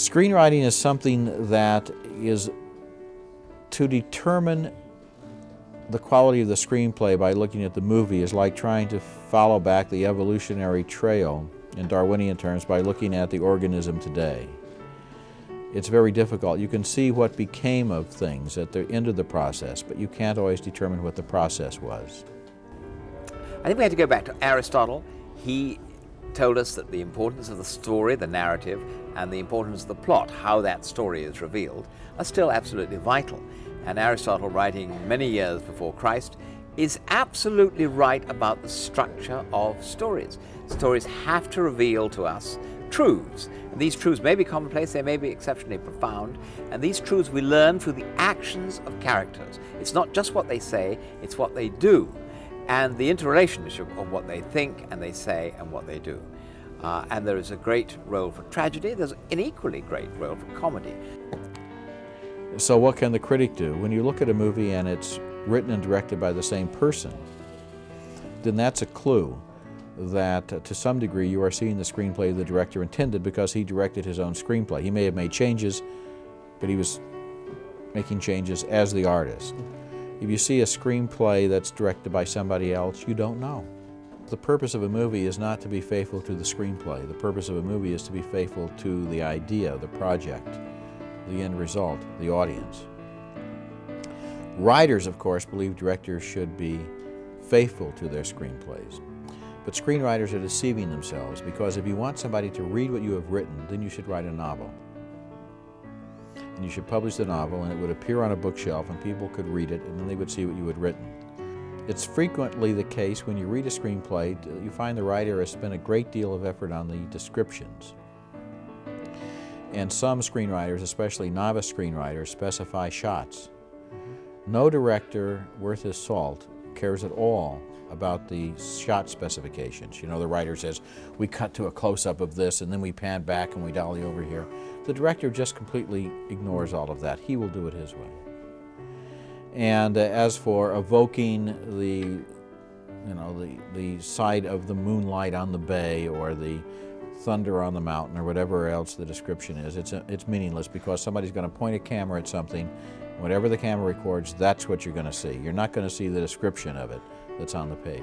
Screenwriting is something that is to determine the quality of the screenplay by looking at the movie is like trying to follow back the evolutionary trail in Darwinian terms by looking at the organism today. It's very difficult. You can see what became of things at the end of the process, but you can't always determine what the process was. I think we have to go back to Aristotle. He told us that the importance of the story, the narrative, and the importance of the plot, how that story is revealed, are still absolutely vital. And Aristotle, writing many years before Christ, is absolutely right about the structure of stories. Stories have to reveal to us truths. And these truths may be commonplace, they may be exceptionally profound, and these truths we learn through the actions of characters. It's not just what they say, it's what they do, and the interrelationship of what they think and they say and what they do. And there is a great role for tragedy, there's an equally great role for comedy. So what can the critic do? When you look at a movie and it's written and directed by the same person, then that's a clue that to some degree you are seeing the screenplay the director intended because he directed his own screenplay. He may have made changes, but he was making changes as the artist. If you see a screenplay that's directed by somebody else, you don't know. The purpose of a movie is not to be faithful to the screenplay. The purpose of a movie is to be faithful to the idea, the project, the end result, the audience. Writers, of course, believe directors should be faithful to their screenplays. But screenwriters are deceiving themselves because if you want somebody to read what you have written, then you should write a novel. And you should publish the novel and it would appear on a bookshelf and people could read it and then they would see what you had written. It's frequently the case when you read a screenplay, you find the writer has spent a great deal of effort on the descriptions. And some screenwriters, especially novice screenwriters, specify shots. No director worth his salt cares at all about the shot specifications. You know, the writer says, we cut to a close-up of this and then we pan back and we dolly over here. The director just completely ignores all of that. He will do it his way. And as for evoking the sight of the moonlight on the bay or the thunder on the mountain or whatever else the description is, it's meaningless because somebody's going to point a camera at something. Whatever the camera records, that's what you're going to see. You're not going to see the description of it that's on the page.